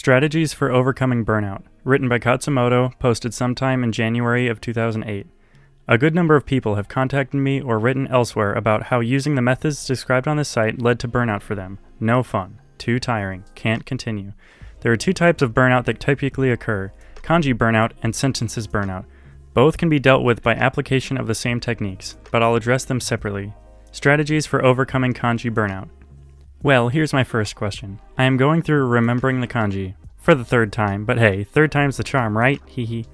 Strategies for Overcoming Burnout, written by Khatzumoto, posted sometime in January of 2008. A good number of people have contacted me or written elsewhere about how using the methods described on this site led to burnout for them. No fun. Too tiring. Can't continue. There are two types of burnout that typically occur: kanji burnout and sentences burnout. Both can be dealt with by application of the same techniques, but I'll address them separately. Strategies for Overcoming Kanji Burnout. Well, here's my first question. I am going through Remembering the Kanji for the third time, but hey, third time's the charm, right? Hehe.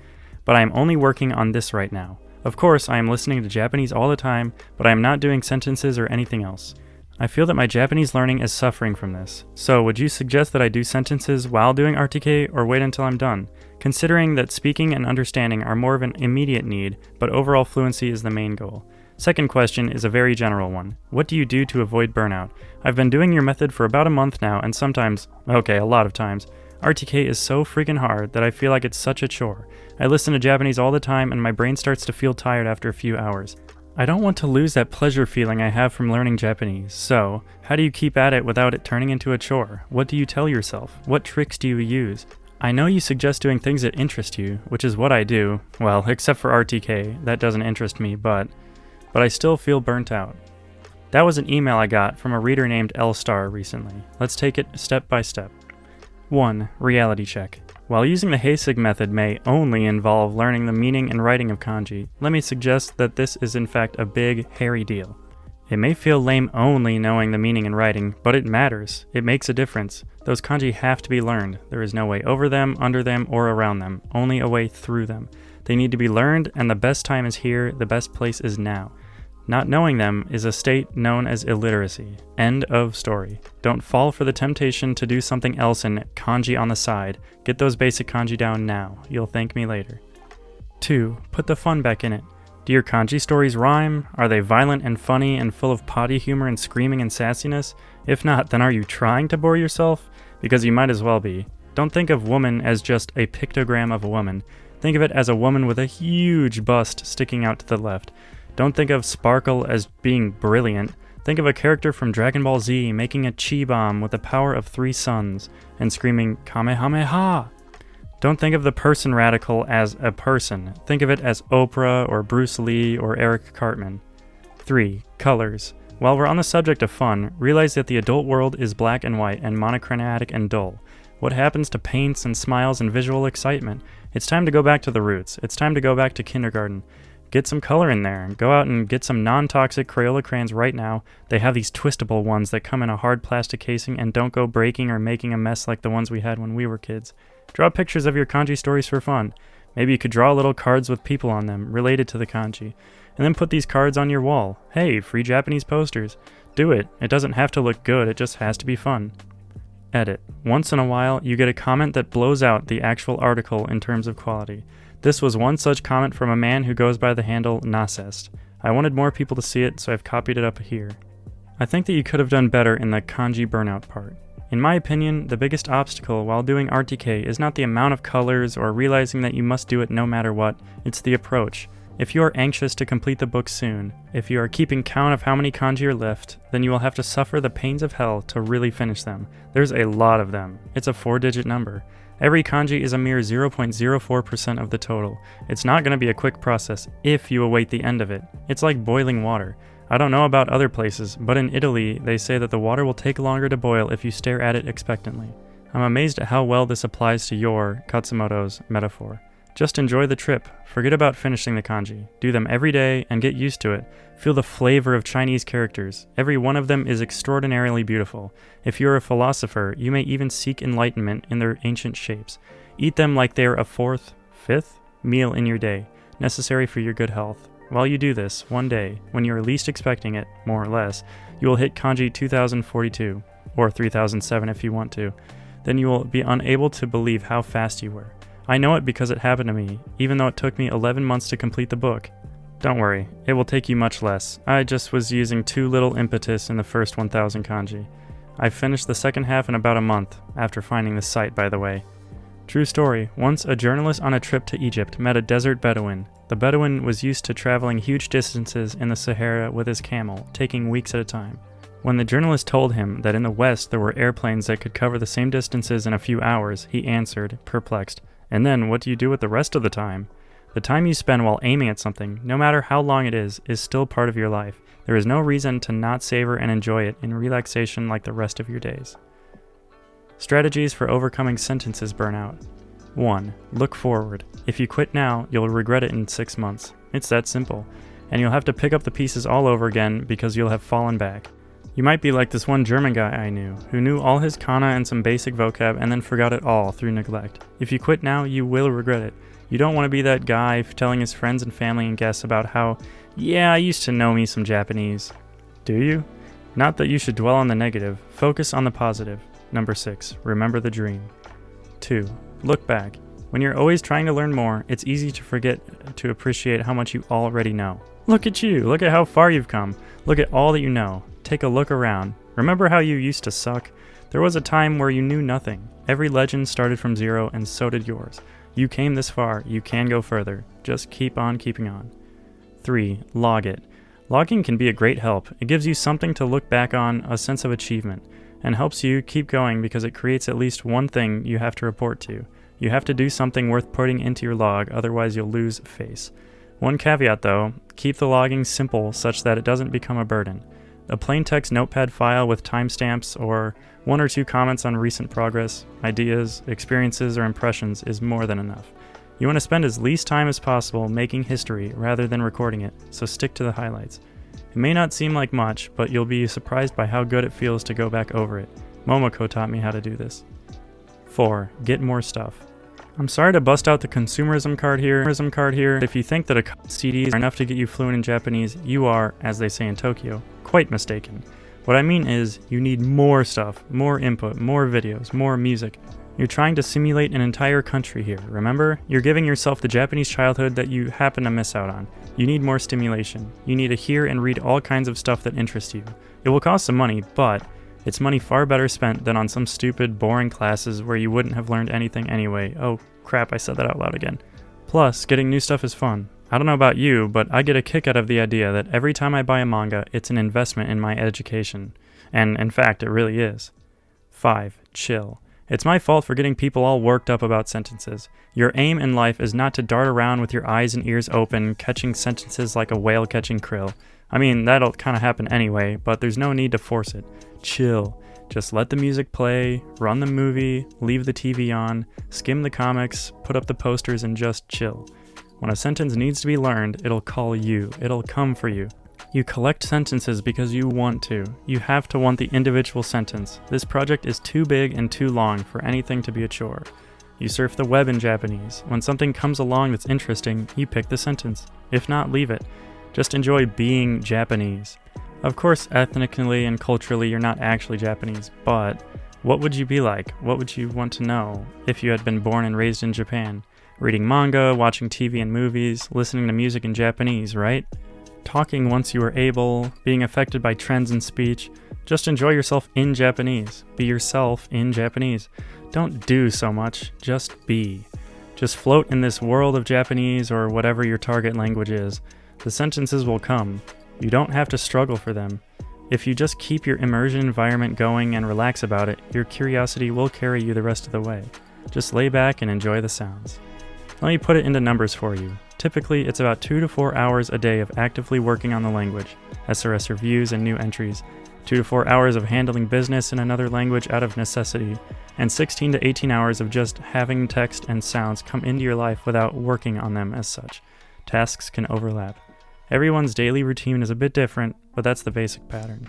But I am only working on this right now. Of course, I am listening to Japanese all the time, but I am not doing sentences or anything else. I feel that my Japanese learning is suffering from this. So, would you suggest that I do sentences while doing RTK or wait until I'm done? Considering that speaking and understanding are more of an immediate need, but overall fluency is the main goal. Second question is a very general one. What do you do to avoid burnout? I've been doing your method for about a month now, and sometimes, a lot of times, RTK is so freaking hard that I feel like it's such a chore. I listen to Japanese all the time and my brain starts to feel tired after a few hours. I don't want to lose that pleasure feeling I have from learning Japanese, so how do you keep at it without it turning into a chore? What do you tell yourself? What tricks do you use? I know you suggest doing things that interest you, which is what I do. Well, except for RTK, that doesn't interest me, but I still feel burnt out. That was an email I got from a reader named L Star recently. Let's take it step by step. 1. Reality check. While using the Heisig method may only involve learning the meaning and writing of kanji, let me suggest that this is in fact a big, hairy deal. It may feel lame only knowing the meaning and writing, but it matters. It makes a difference. Those kanji have to be learned. There is no way over them, under them, or around them, only a way through them. They need to be learned, and the best time is here, the best place is now. Not knowing them is a state known as illiteracy. End of story. Don't fall for the temptation to do something else in kanji on the side. Get those basic kanji down now. You'll thank me later. 2. Put the fun back in it. Do your kanji stories rhyme? Are they violent and funny and full of potty humor and screaming and sassiness? If not, then are you trying to bore yourself? Because you might as well be. Don't think of woman as just a pictogram of a woman. Think of it as a woman with a huge bust sticking out to the left. Don't think of Sparkle as being brilliant. Think of a character from Dragon Ball Z making a chi bomb with the power of 3 suns and screaming Kamehameha. Don't think of the person radical as a person. Think of it as Oprah or Bruce Lee or Eric Cartman. 3. Colors. While we're on the subject of fun, realize that the adult world is black and white and monochromatic and dull. What happens to paints and smiles and visual excitement? It's time to go back to the roots. It's time to go back to kindergarten. Get some color in there. Go out and get some non-toxic Crayola crayons right now. They have these twistable ones that come in a hard plastic casing and don't go breaking or making a mess like the ones we had when we were kids. Draw pictures of your kanji stories for fun. Maybe you could draw little cards with people on them related to the kanji. And then put these cards on your wall. Hey, free Japanese posters. Do it. It doesn't have to look good, it just has to be fun. Edit. Once in a while, you get a comment that blows out the actual article in terms of quality. This was one such comment from a man who goes by the handle Nasest. I wanted more people to see it, so I've copied it up here. I think that you could have done better in the kanji burnout part. In my opinion, the biggest obstacle while doing RTK is not the amount of colors or realizing that you must do it no matter what, it's the approach. If you are anxious to complete the book soon, if you are keeping count of how many kanji are left, then you will have to suffer the pains of hell to really finish them. There's a lot of them. It's a 4-digit number. Every kanji is a mere 0.04% of the total. It's not going to be a quick process if you await the end of it. It's like boiling water. I don't know about other places, but in Italy, they say that the water will take longer to boil if you stare at it expectantly. I'm amazed at how well this applies to your, Khatzumoto's, metaphor. Just enjoy the trip. Forget about finishing the kanji. Do them every day and get used to it. Feel the flavor of Chinese characters. Every one of them is extraordinarily beautiful. If you're a philosopher, you may even seek enlightenment in their ancient shapes. Eat them like they are a 4th, 5th meal in your day, necessary for your good health. While you do this, one day, when you are least expecting it, more or less, you will hit kanji 2042, or 3007 if you want to. Then you will be unable to believe how fast you were. I know it because it happened to me, even though it took me 11 months to complete the book. Don't worry, it will take you much less. I just was using too little impetus in the first 1000 kanji. I finished the second half in about a month, after finding this site, by the way. True story, once a journalist on a trip to Egypt met a desert Bedouin. The Bedouin was used to traveling huge distances in the Sahara with his camel, taking weeks at a time. When the journalist told him that in the West there were airplanes that could cover the same distances in a few hours, he answered, perplexed, "And then what do you do with the rest of the time?" The time you spend while aiming at something, no matter how long it is still part of your life. There is no reason to not savor and enjoy it in relaxation like the rest of your days. Strategies for overcoming sentences burnout. 1. Look forward. If you quit now, you'll regret it in 6 months. It's that simple. And you'll have to pick up the pieces all over again because you'll have fallen back. You might be like this one German guy I knew, who knew all his kana and some basic vocab and then forgot it all through neglect. If you quit now, you will regret it. You don't want to be that guy telling his friends and family and guests about how, "Yeah, I used to know me some Japanese." Do you? Not that you should dwell on the negative. Focus on the positive. Number 6. Remember the dream. 2. Look back. When you're always trying to learn more, it's easy to forget to appreciate how much you already know. Look at you. Look at how far you've come. Look at all that you know. Take a look around. Remember how you used to suck? There was a time where you knew nothing. Every legend started from zero, and so did yours. You came this far. You can go further. Just keep on keeping on. 3. Log it. Logging can be a great help. It gives you something to look back on, a sense of achievement, and helps you keep going because it creates at least one thing you have to report to. You have to do something worth putting into your log, otherwise you'll lose face. One caveat though, keep the logging simple such that it doesn't become a burden. A plain text notepad file with timestamps or 1 or 2 comments on recent progress, ideas, experiences, or impressions is more than enough. You want to spend as least time as possible making history rather than recording it, so stick to the highlights. It may not seem like much, but you'll be surprised by how good it feels to go back over it. Momoko taught me how to do this. 4. Get more stuff. I'm sorry to bust out the consumerism card here. If you think that a couple CDs are enough to get you fluent in Japanese, you are, as they say in Tokyo, quite mistaken. What I mean is, you need more stuff, more input, more videos, more music. You're trying to simulate an entire country here, remember? You're giving yourself the Japanese childhood that you happen to miss out on. You need more stimulation. You need to hear and read all kinds of stuff that interests you. It will cost some money, but it's money far better spent than on some stupid, boring classes where you wouldn't have learned anything anyway. Oh crap, I said that out loud again. Plus, getting new stuff is fun. I don't know about you, but I get a kick out of the idea that every time I buy a manga, it's an investment in my education. And in fact, it really is. 5. Chill. It's my fault for getting people all worked up about sentences. Your aim in life is not to dart around with your eyes and ears open, catching sentences like a whale catching krill. I mean, that'll kind of happen anyway, but there's no need to force it. Chill. Just let the music play, run the movie, leave the TV on, skim the comics, put up the posters, and just chill. When a sentence needs to be learned, it'll call you. It'll come for you. You collect sentences because you want to. You have to want the individual sentence. This project is too big and too long for anything to be a chore. You surf the web in Japanese. When something comes along that's interesting, you pick the sentence. If not, leave it. Just enjoy being Japanese. Of course, ethnically and culturally, you're not actually Japanese, but what would you be like? What would you want to know if you had been born and raised in Japan? Reading manga, watching TV and movies, listening to music in Japanese, right? Talking once you are able, being affected by trends in speech. Just enjoy yourself in Japanese. Be yourself in Japanese. Don't do so much, just be. Just float in this world of Japanese or whatever your target language is. The sentences will come. You don't have to struggle for them. If you just keep your immersion environment going and relax about it, your curiosity will carry you the rest of the way. Just lay back and enjoy the sounds. Let me put it into numbers for you. Typically, it's about 2 to 4 hours a day of actively working on the language, SRS reviews and new entries, 2 to 4 hours of handling business in another language out of necessity, and 16 to 18 hours of just having text and sounds come into your life without working on them as such. Tasks can overlap. Everyone's daily routine is a bit different, but that's the basic pattern.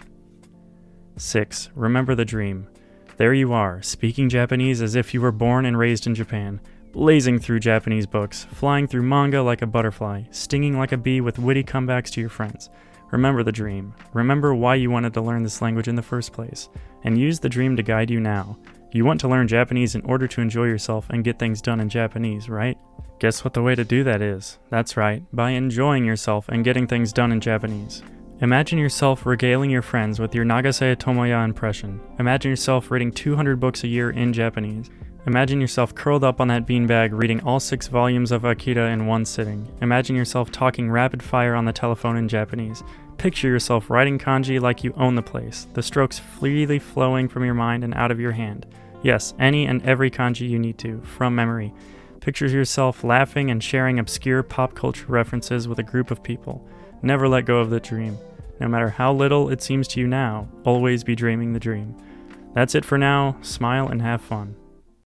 6. Remember the dream. There you are, speaking Japanese as if you were born and raised in Japan, blazing through Japanese books, flying through manga like a butterfly, stinging like a bee with witty comebacks to your friends. Remember the dream. Remember why you wanted to learn this language in the first place, and use the dream to guide you now. You want to learn Japanese in order to enjoy yourself and get things done in Japanese, right? Guess what the way to do that is? That's right, by enjoying yourself and getting things done in Japanese. Imagine yourself regaling your friends with your Nagase Tomoya impression. Imagine yourself reading 200 books a year in Japanese. Imagine yourself curled up on that beanbag reading all 6 volumes of Akira in one sitting. Imagine yourself talking rapid fire on the telephone in Japanese. Picture yourself writing kanji like you own the place, the strokes freely flowing from your mind and out of your hand. Yes, any and every kanji you need to, from memory. Picture yourself laughing and sharing obscure pop culture references with a group of people. Never let go of the dream. No matter how little it seems to you now, always be dreaming the dream. That's it for now. Smile and have fun.